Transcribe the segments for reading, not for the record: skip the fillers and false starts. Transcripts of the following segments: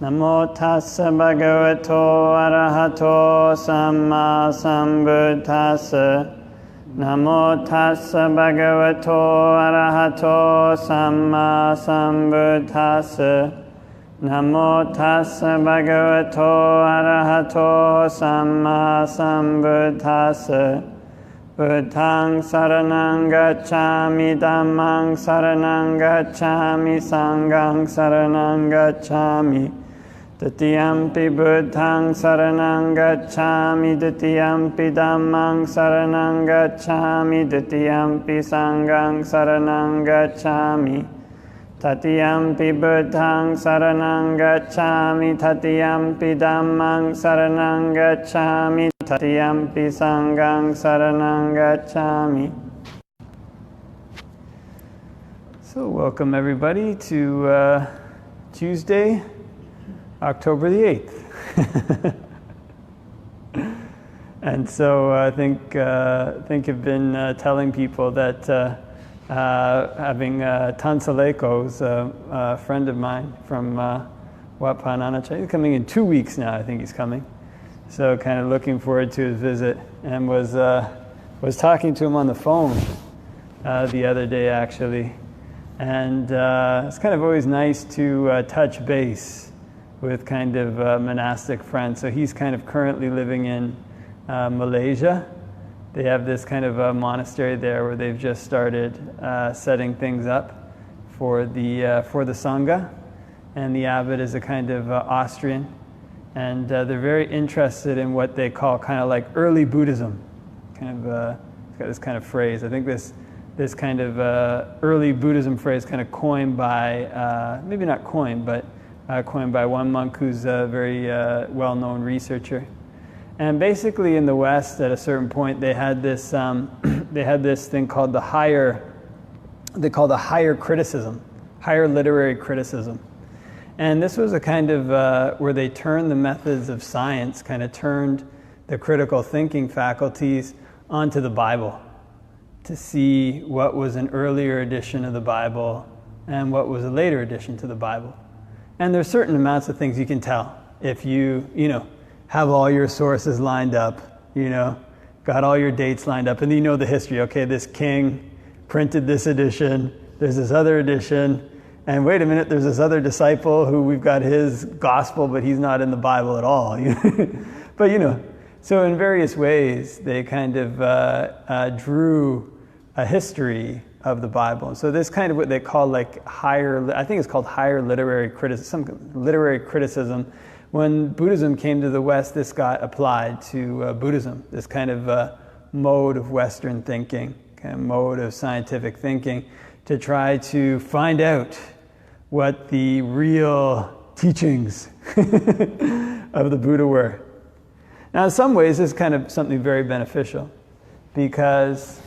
Namo tassa bhagavato arahato samma sambuddhassa. Namo tassa bhagavato arahato samma sambuddhassa. Namo tassa bhagavato arahato samma sambuddhassa. Buddhaṃ saranang gacchami, Dhammāṃ saranang gacchami, Sanghaṃ saranang gacchami. Tatiyampi Buddhaṃ saranang gacchami, Tatiyampi Dhammāṃ saranang gacchami, Tatiyampi Sanghaṃ saranang gacchami. Tatiyampi Buddhaṃ saranang gacchami, Tatiyampi Dhammāṃ saranang gacchami, Tatiyampi Sanghaṃ saranang gacchami. So welcome everybody to Tuesday, October the 8th. And so I think I've been telling people that having Tansaleko, who's a friend of mine from Wat Pah Nanachat, he's coming in 2 weeks now, I think he's coming. So kind of looking forward to his visit, and was talking to him on the phone the other day actually. And it's kind of always nice to touch base with kind of monastic friends. So he's kind of currently living in Malaysia. They have this kind of a monastery there where they've just started setting things up for the Sangha, and the abbot is a kind of Austrian, and they're very interested in what they call kind of like early Buddhism. Kind of it's got this kind of phrase. I think this kind of early Buddhism phrase kind of coined by maybe not coined, but coined by one monk who's a very well-known researcher. And basically in the West, at a certain point, they had this thing called the higher criticism, higher literary criticism. And this was a kind of where they turned the methods of science, kind of turned the critical thinking faculties onto the Bible to see what was an earlier edition of the Bible and what was a later addition to the Bible. And there's certain amounts of things you can tell if you have all your sources lined up, got all your dates lined up, and you know the history. Okay, this king printed this edition, there's this other edition, and wait a minute, there's this other disciple who we've got his gospel, but he's not in the Bible at all. But so in various ways, they kind of drew a history of the Bible. And so this kind of what they call like I think it's called higher literary criticism, some literary criticism. When Buddhism came to the West, this got applied to Buddhism, this kind of mode of Western thinking, kind of mode of scientific thinking, to try to find out what the real teachings of the Buddha were. Now, in some ways, this is kind of something very beneficial, because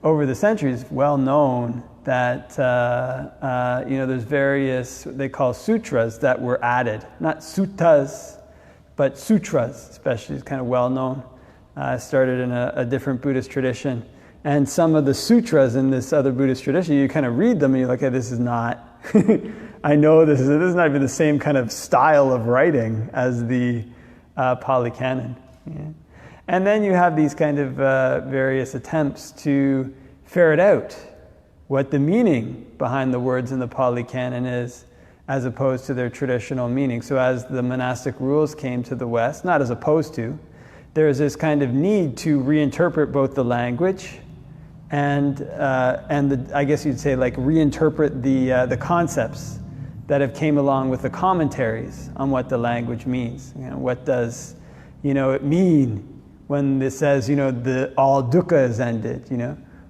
over the centuries, it's well known that there's various, what they call sutras that were added. Not suttas, but sutras, especially, is kind of well known. Started in a different Buddhist tradition. And some of the sutras in this other Buddhist tradition, you kind of read them and you're like, hey, this is not, I know this is not even the same kind of style of writing as the Pali Canon. Yeah. And then you have these kind of various attempts to ferret out what the meaning behind the words in the Pali Canon is, as opposed to their traditional meaning. So as the monastic rules came to the West, not as opposed to, there's this kind of need to reinterpret both the language and I guess you'd say like reinterpret the concepts that have came along with the commentaries on what the language means. What does it mean when it says all dukkha is ended?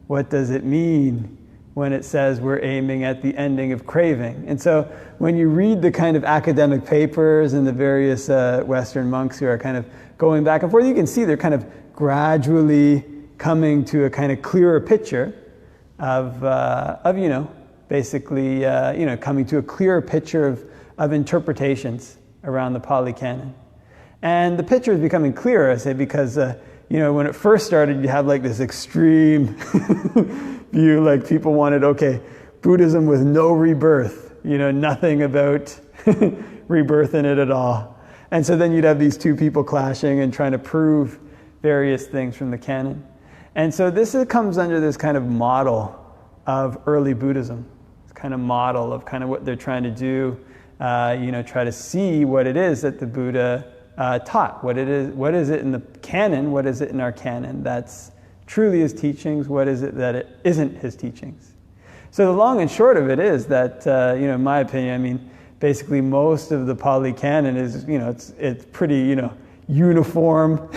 What does it mean when it says we're aiming at the ending of craving? And so when you read the kind of academic papers and the various Western monks who are kind of going back and forth, you can see they're kind of gradually coming to a kind of clearer picture of basically coming to a clearer picture of interpretations around the Pali Canon. And the picture is becoming clearer, I say, because when it first started, you have like this extreme view, like people wanted, Buddhism with no rebirth, nothing about rebirth in it at all. And so then you'd have these two people clashing and trying to prove various things from the canon. And so this comes under this kind of model of early Buddhism. It's kind of model of kind of what they're trying to do, try to see what it is that the Buddha taught. What is it in the canon? What is it in our canon that's truly his teachings? What is it that it isn't his teachings? So the long and short of it is that, in my opinion, I mean, basically most of the Pali canon is, it's pretty, uniform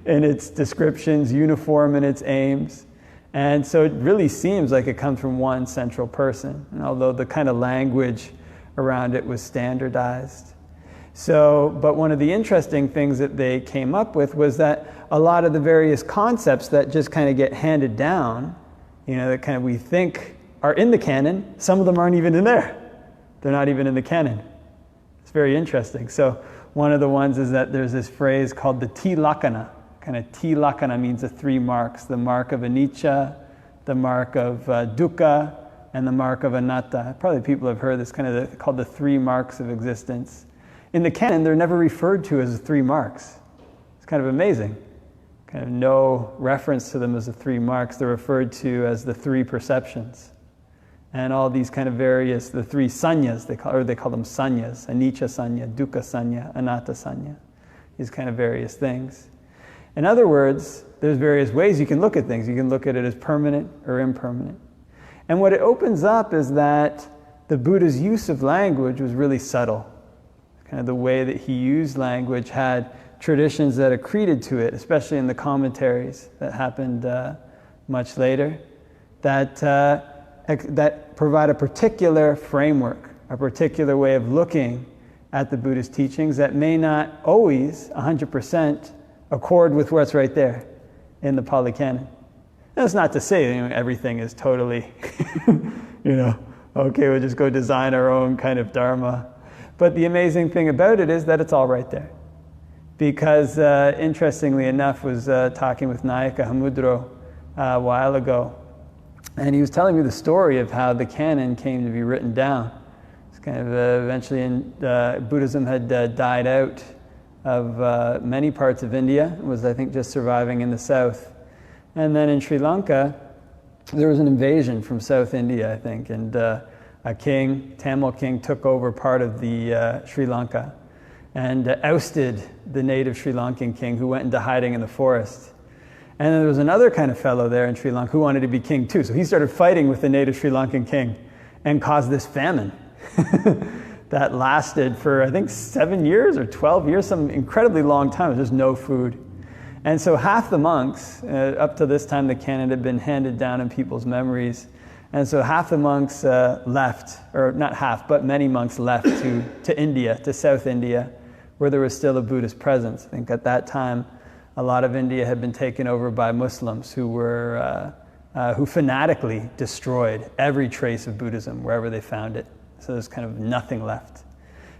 in its descriptions, uniform in its aims. And so it really seems like it comes from one central person, and although the kind of language around it was standardized. So, but one of the interesting things that they came up with was that a lot of the various concepts that just kind of get handed down, that kind of we think are in the canon, some of them aren't even in there. They're not even in the canon. It's very interesting. So one of the ones is that there's this phrase called the Tilakkhana. Kind of Tilakkhana means the three marks, the mark of anicca, the mark of dukkha, and the mark of anatta. Probably people have heard this called the three marks of existence. In the canon, they're never referred to as the three marks. It's kind of amazing. Kind of no reference to them as the three marks. They're referred to as the three perceptions. And all these kind of various, the three sannyas, they call them sannyas, anicca sanya, dukkha sanya, anatta sanya. These kind of various things. In other words, there's various ways you can look at things. You can look at it as permanent or impermanent. And what it opens up is that the Buddha's use of language was really subtle. Kind of the way that he used language had traditions that accreted to it, especially in the commentaries that happened much later, that provide a particular framework, a particular way of looking at the Buddhist teachings that may not always 100% accord with what's right there in the Pali Canon. That's not to say everything is totally, okay, we'll just go design our own kind of Dharma. But the amazing thing about it is that it's all right there. Because interestingly enough, was talking with Nayaka Hamudro a while ago, and he was telling me the story of how the canon came to be written down. It's kind of eventually Buddhism had died out of many parts of India. It was, I think, just surviving in the south. And then in Sri Lanka, there was an invasion from South India, I think, and a king, Tamil king, took over part of the Sri Lanka and ousted the native Sri Lankan king who went into hiding in the forest. And then there was another kind of fellow there in Sri Lanka who wanted to be king too. So he started fighting with the native Sri Lankan king and caused this famine that lasted for, I think, 7 years or 12 years, some incredibly long time. There was just no food. And so half the monks, up to this time, the canon had been handed down in people's memories. And so half the monks left, or not half, but many monks left to India, to South India, where there was still a Buddhist presence. I think at that time, a lot of India had been taken over by Muslims who fanatically destroyed every trace of Buddhism wherever they found it. So there's kind of nothing left.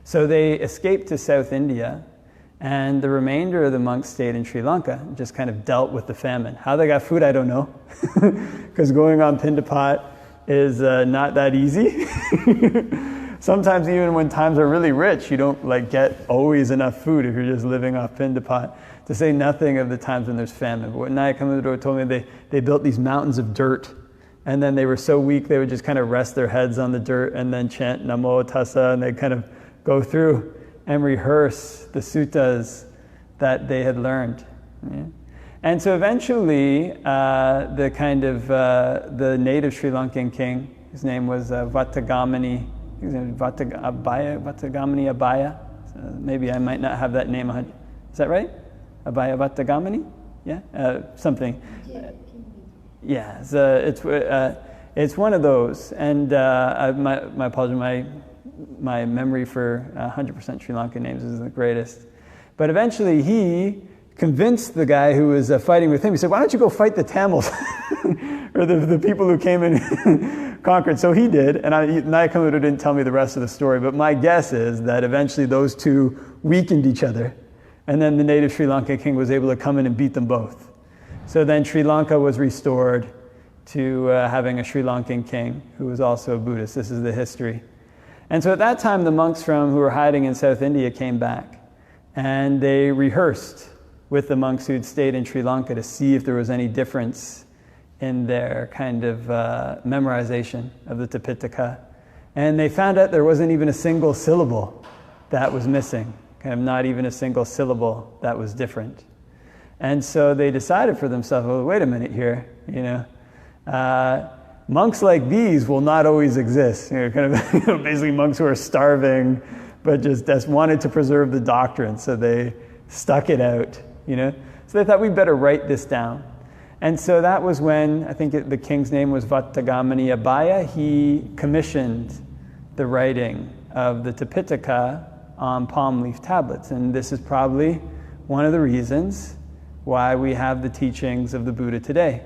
So they escaped to South India, and the remainder of the monks stayed in Sri Lanka and just kind of dealt with the famine. How they got food, I don't know, because going on Pindapat is not that easy. Sometimes even when times are really rich, you don't get always enough food if you're just living off Pindapat, to say nothing of the times when there's famine. But what Nayakamudro told me, they built these mountains of dirt, and then they were so weak they would just kind of rest their heads on the dirt and then chant Namo Tassa, and they'd kind of go through and rehearse the suttas that they had learned. Yeah. And so eventually, the native Sri Lankan king, his name was Vatagamani, Vatagamani Abhaya. So maybe I might not have that name. Is that right? Abhaya Vatagamani? Yeah, something. Yeah, it's one of those. And my apologies, my memory for 100% Sri Lankan names is the greatest. But eventually he convinced the guy who was fighting with him. He said, why don't you go fight the Tamils? Or the people who came and conquered. So he did, and Nayakamudro didn't tell me the rest of the story, but my guess is that eventually those two weakened each other, and then the native Sri Lankan king was able to come in and beat them both. So then Sri Lanka was restored to having a Sri Lankan king who was also a Buddhist. This is the history. And so at that time, the monks who were hiding in South India came back, and they rehearsed with the monks who had stayed in Sri Lanka to see if there was any difference in their kind of memorization of the Tipitaka. And they found out there wasn't even a single syllable that was missing, kind of not even a single syllable that was different. And so they decided for themselves, well, wait a minute here, monks like these will not always exist. Kind of basically monks who are starving, but just wanted to preserve the doctrine, so they stuck it out. So they thought we'd better write this down. And so that was when, I think the king's name was Vatagamani Abhaya, he commissioned the writing of the Tipitaka on palm leaf tablets. And this is probably one of the reasons why we have the teachings of the Buddha today,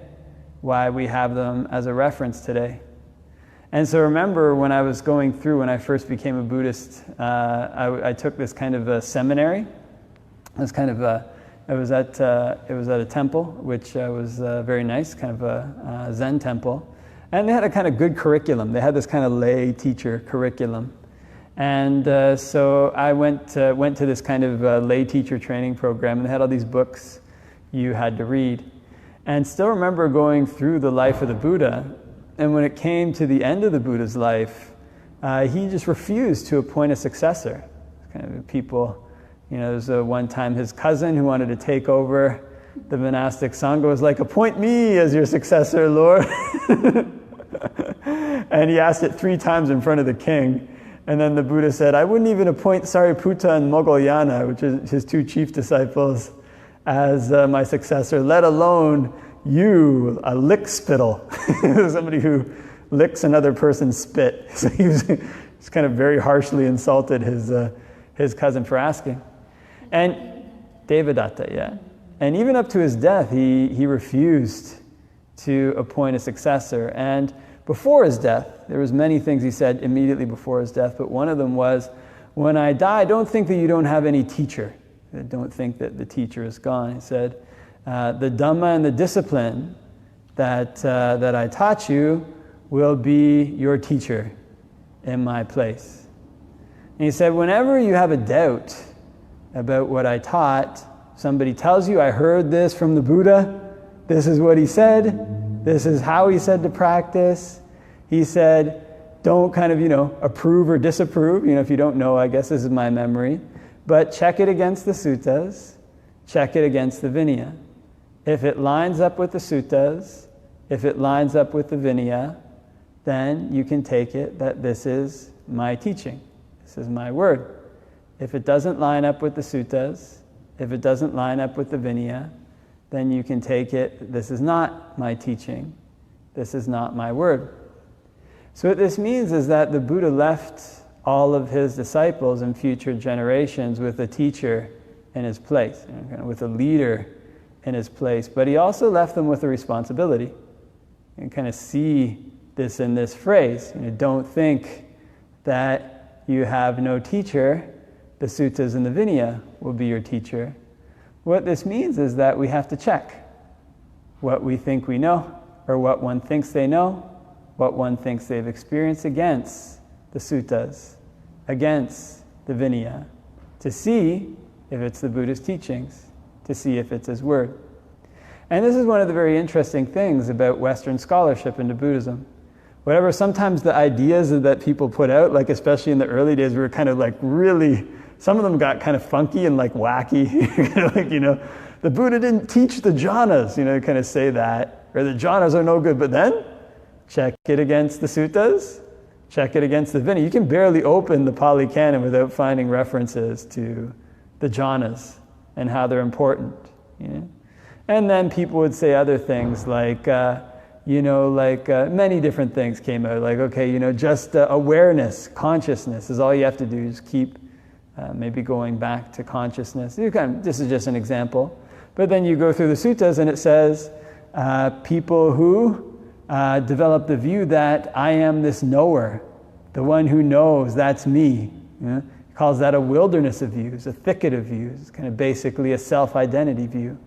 why we have them as a reference today. And so remember when I was going through, when I first became a Buddhist, I took this kind of a seminary. It was at a temple, which was very nice, kind of a Zen temple. And they had a kind of good curriculum. They had this kind of lay teacher curriculum. And so I went to this kind of lay teacher training program, and they had all these books you had to read. And still remember going through the life of the Buddha, and when it came to the end of the Buddha's life, he just refused to appoint a successor. Kind of people, there was one time his cousin who wanted to take over the monastic sangha was like, appoint me as your successor, Lord. And he asked it 3 times in front of the king. And then the Buddha said, I wouldn't even appoint Sariputta and Moggallana, which is his 2 chief disciples, as my successor, let alone you, a lick spittle. Somebody who licks another person's spit. So he was kind of very harshly insulted his cousin for asking. And Devadatta, yeah. And even up to his death, he refused to appoint a successor. And before his death, there was many things he said immediately before his death, but one of them was, when I die, don't think that you don't have any teacher. Don't think that the teacher is gone. He said, the Dhamma and the discipline that I taught you will be your teacher in my place. And he said, whenever you have a doubt about what I taught, somebody tells you, I heard this from the Buddha, this is what he said, this is how he said to practice. He said, don't kind of, approve or disapprove. If you don't know, I guess this is my memory. But check it against the suttas, check it against the Vinaya. If it lines up with the suttas, if it lines up with the Vinaya, then you can take it that this is my teaching, this is my word. If it doesn't line up with the suttas, if it doesn't line up with the Vinaya, then you can take it, this is not my teaching, this is not my word. So what this means is that the Buddha left all of his disciples in future generations with a teacher in his place, with a leader in his place. But he also left them with a responsibility. You can kind of see this in this phrase. Don't think that you have no teacher. The suttas and the Vinaya will be your teacher. What this means is that we have to check what we think we know, or what one thinks they know, what one thinks they've experienced against the suttas, against the Vinaya, to see if it's the Buddha's teachings, to see if it's his word. And this is one of the very interesting things about Western scholarship into Buddhism. Whatever sometimes the ideas that people put out, like especially in the early days, were kind of like really, some of them got kind of funky and like wacky. The Buddha didn't teach the jhanas, kind of say that, or the jhanas are no good, but then check it against the suttas, check it against the Vinaya. You can barely open the Pali Canon without finding references to the jhanas and how they're important. And then people would say other things like, many different things came out. Like, okay, just awareness, consciousness is all you have to do. Just keep maybe going back to consciousness. This is just an example. But then you go through the suttas and it says, people who develop the view that I am this knower, the one who knows, that's me. He calls that a wilderness of views, a thicket of views. It's kind of basically a self-identity view.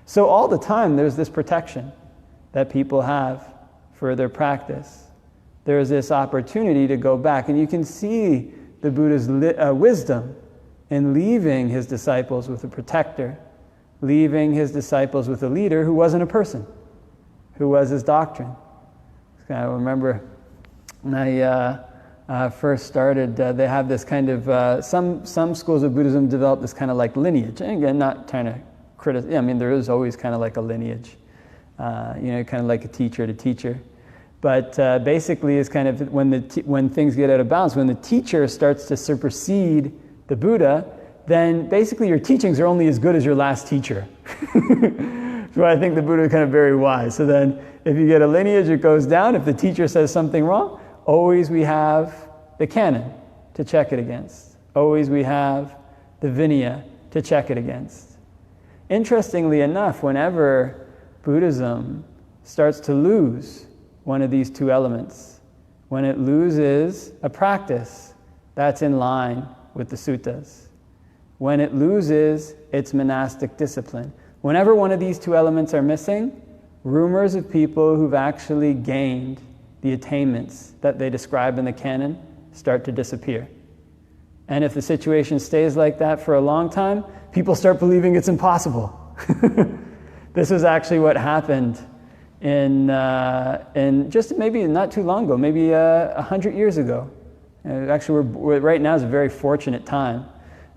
So all the time there's this protection that people have for their practice. there's this opportunity to go back. And you can see the Buddha's wisdom in leaving his disciples with a protector, leaving his disciples with a leader who wasn't a person, who was his doctrine. I remember when I first started, they have this kind of, some schools of Buddhism develop this kind of like lineage. And again, not trying to criticize, I mean, there is always kind of like a lineage, kind of like a teacher to teacher. But basically it's kind of when things get out of balance, when the teacher starts to supersede the Buddha, then basically your teachings are only as good as your last teacher. So I think the Buddha is kind of very wise. So then if you get a lineage, it goes down. If the teacher says something wrong, always we have the canon to check it against. Always we have the Vinaya to check it against. Interestingly enough, whenever Buddhism starts to lose one of these two elements, when it loses a practice that's in line with the suttas, when it loses its monastic discipline, whenever one of these two elements are missing, rumors of people who've actually gained the attainments that they describe in the canon start to disappear. And if the situation stays like that for a long time, people start believing it's impossible. This was actually what happened in just maybe not too long ago, maybe 100 years ago. Actually, right now is a very fortunate time.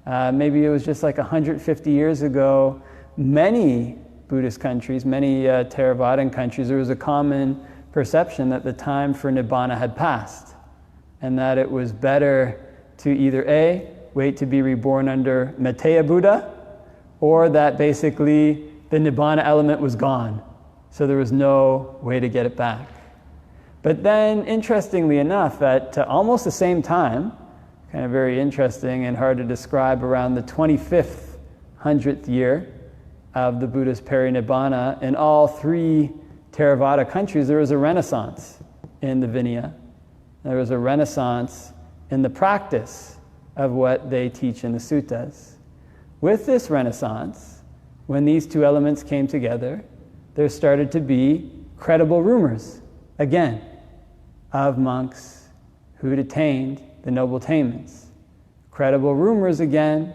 Maybe it was just like 150 years ago, many Buddhist countries, many Theravada countries, there was a common perception that the time for Nibbana had passed, and that it was better to either A, wait to be reborn under Maitreya Buddha, or that basically the Nibbana element was gone, so there was no way to get it back. But then, interestingly enough, at almost the same time, kind of very interesting and hard to describe, around the 25th, 100th year of the Buddha's parinibbana, in all three Theravada countries, there was a renaissance in the Vinaya. There was a renaissance in the practice of what they teach in the suttas. With this renaissance, when these two elements came together, there started to be credible rumors, again, of monks who'd attained the noble attainments. Credible rumors, again,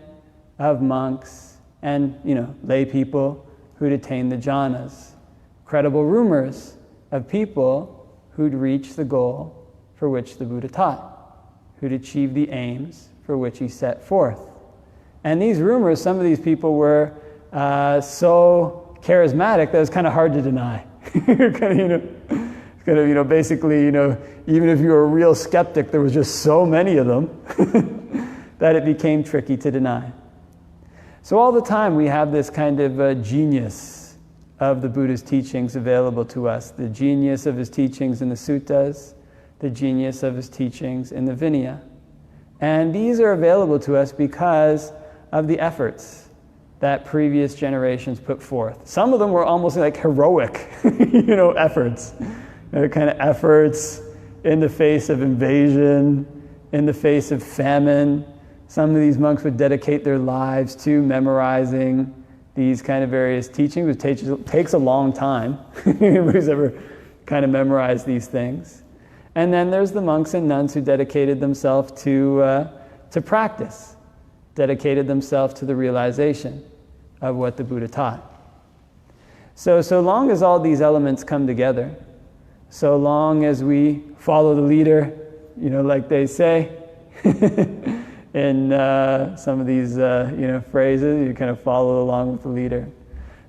of monks and, lay people who'd attained the jhanas. Credible rumors of people who'd reached the goal for which the Buddha taught, who'd achieved the aims for which he set forth. And these rumors, some of these people were so charismatic that it was kind of hard to deny. Basically, even if you were a real skeptic, there was just so many of them that it became tricky to deny. So all the time we have this kind of genius of the Buddha's teachings available to us, the genius of his teachings in the suttas, the genius of his teachings in the Vinaya. And these are available to us because of the efforts that previous generations put forth. Some of them were almost like heroic, efforts. Kind of efforts in the face of invasion, in the face of famine. Some of these monks would dedicate their lives to memorizing these kind of various teachings. It takes a long time. Anybody's ever kind of memorized these things. And then there's the monks and nuns who dedicated themselves to practice, dedicated themselves to the realization of what the Buddha taught. So long as all these elements come together, so long as we follow the leader, like they say, in some of these phrases, you kind of follow along with the leader.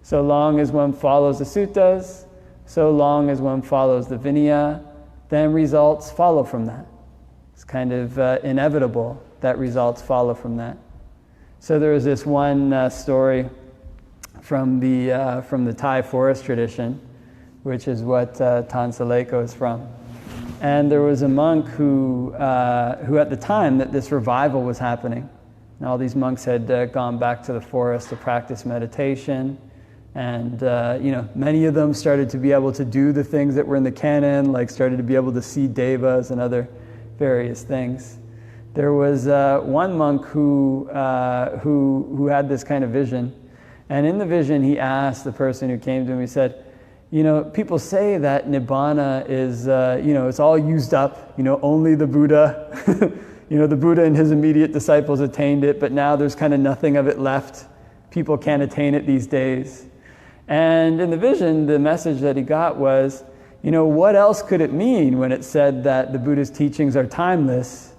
So long as one follows the suttas, so long as one follows the Vinaya, then results follow from that. It's kind of inevitable that results follow from that. So there was this one story from the Thai forest tradition, which is what Tansaleko is from. And there was a monk who at the time that this revival was happening, and all these monks had gone back to the forest to practice meditation, and many of them started to be able to do the things that were in the canon, like started to be able to see devas and other various things. There was one monk who had this kind of vision, and in the vision he asked the person who came to him, he said, people say that Nibbana is, it's all used up, only the Buddha, the Buddha and his immediate disciples attained it, but now there's kind of nothing of it left. People can't attain it these days. And in the vision, the message that he got was, what else could it mean when it said that the Buddha's teachings are timeless,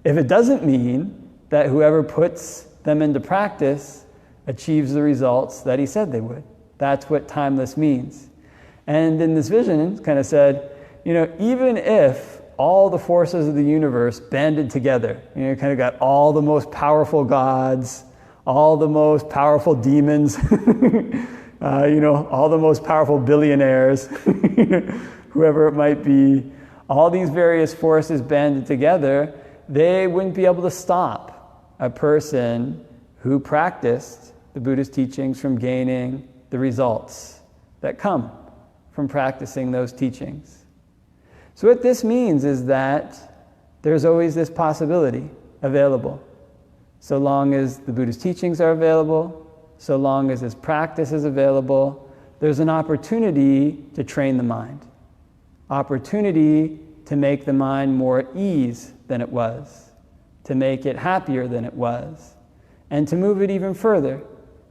if it doesn't mean that whoever puts them into practice achieves the results that he said they would? That's what timeless means. And in this vision, it kind of said, even if all the forces of the universe banded together, kind of got all the most powerful gods, all the most powerful demons, all the most powerful billionaires, whoever it might be, all these various forces banded together, they wouldn't be able to stop a person who practiced the Buddha's teachings from gaining the results that come from practicing those teachings. So what this means is that there's always this possibility available. So long as the Buddha's teachings are available, so long as his practice is available, there's an opportunity to train the mind. Opportunity to make the mind more at ease than it was, to make it happier than it was, and to move it even further,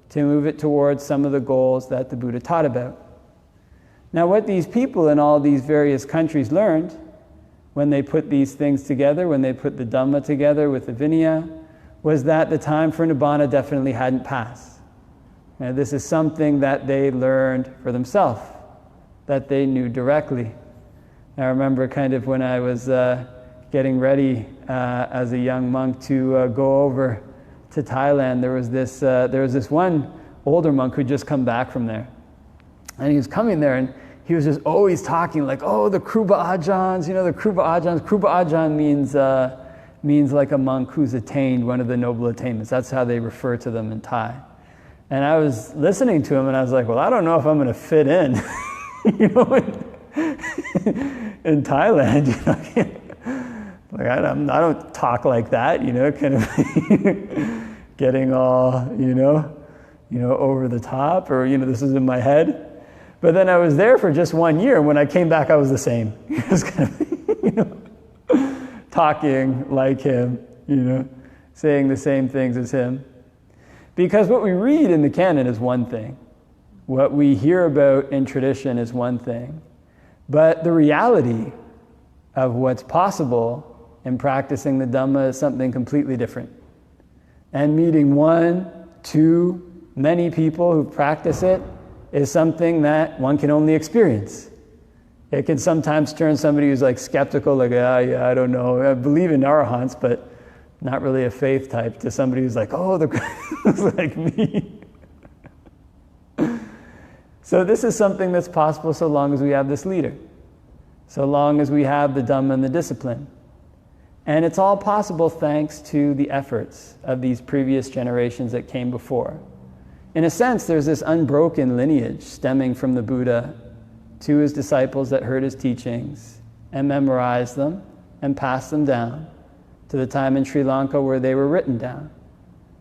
to move it towards some of the goals that the Buddha taught about. Now, what these people in all these various countries learned when they put these things together, when they put the Dhamma together with the Vinaya, was that the time for Nibbana definitely hadn't passed. Now, this is something that they learned for themselves, that they knew directly. I remember kind of when I was getting ready as a young monk to go over to Thailand, there was this one older monk who'd just come back from there. And he was coming there and he was just always talking like, oh, the Kruba Ajahns, the Kruba Ajahns. Kruba Ajahn means like a monk who's attained one of the noble attainments. That's how they refer to them in Thai. And I was listening to him and I was like, well, I don't know if I'm going to fit in, in Thailand, like I don't talk like that, kind of getting all, over the top, or this is in my head. But then I was there for just 1 year, and when I came back, I was the same. Just kind of, talking like him, saying the same things as him. Because what we read in the canon is one thing. What we hear about in tradition is one thing. But the reality of what's possible in practicing the Dhamma is something completely different. And meeting one, two, many people who practice it is something that one can only experience. It can sometimes turn somebody who's like skeptical, like, I don't know, I believe in arahants, but not really a faith type, to somebody who's like, oh, it's like me. So this is something that's possible so long as we have this leader, so long as we have the Dhamma and the discipline. And it's all possible thanks to the efforts of these previous generations that came before. In a sense, there's this unbroken lineage stemming from the Buddha to his disciples that heard his teachings and memorized them and passed them down to the time in Sri Lanka where they were written down.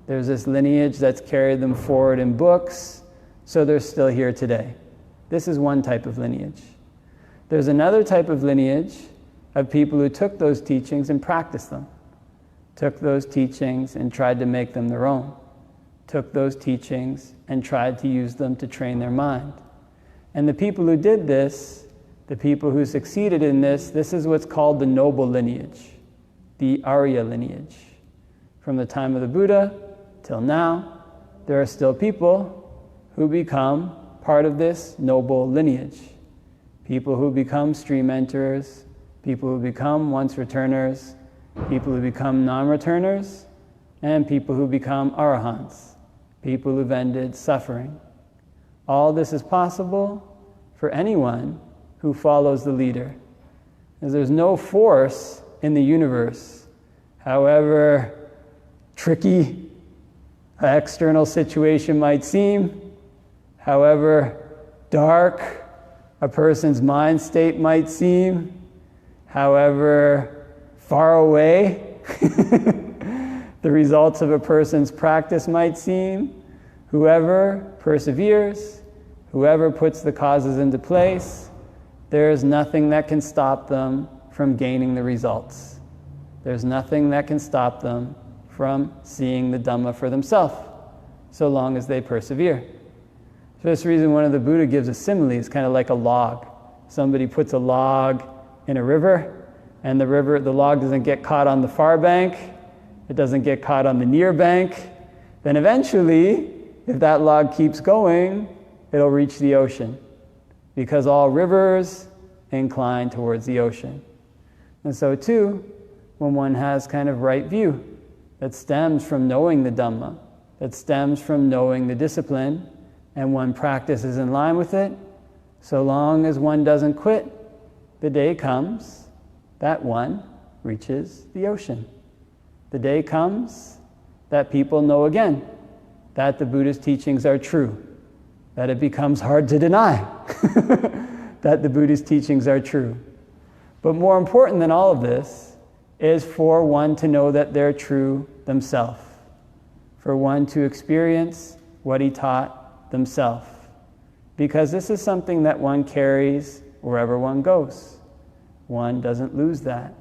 There's this lineage that's carried them forward in books, so they're still here today. This is one type of lineage. There's another type of lineage of people who took those teachings and practiced them, took those teachings and tried to make them their own, took those teachings and tried to use them to train their mind. And the people who did this, the people who succeeded in this is what's called the noble lineage, the Arya lineage. From the time of the Buddha till now, there are still people who become part of this noble lineage. People who become stream enterers, people who become once returners, people who become non-returners, and people who become arahants, people who've ended suffering. All this is possible for anyone who follows the leader. Because there's no force in the universe, however tricky an external situation might seem, however dark a person's mind state might seem, however far away the results of a person's practice might seem, whoever perseveres, Whoever puts the causes into place, there is nothing that can stop them from gaining the results. There's nothing that can stop them from seeing the Dhamma for themselves, so long as they persevere. For this reason, one of the Buddha gives a simile. It's kind of like a log. Somebody puts a log in a river, and the log doesn't get caught on the far bank, it doesn't get caught on the near bank. Then eventually, if that log keeps going, it'll reach the ocean, because all rivers incline towards the ocean. And so too, when one has kind of right view that stems from knowing the Dhamma, that stems from knowing the discipline, and one practices in line with it, so long as one doesn't quit, the day comes that one reaches the ocean. The day comes that people know again that the Buddhist teachings are true, that it becomes hard to deny that the Buddhist teachings are true. But more important than all of this is for one to know that they're true themselves, for one to experience what he taught themselves, because this is something that one carries wherever one goes. One doesn't lose that.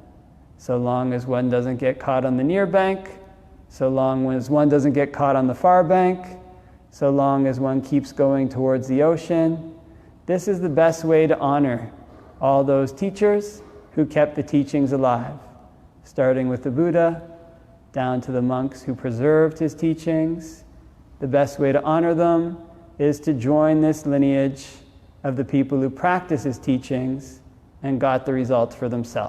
So long as one doesn't get caught on the near bank, so long as one doesn't get caught on the far bank, so long as one keeps going towards the ocean, this is the best way to honor all those teachers who kept the teachings alive, starting with the Buddha, down to the monks who preserved his teachings. The best way to honor them is to join this lineage of the people who practice his teachings and got the results for themselves.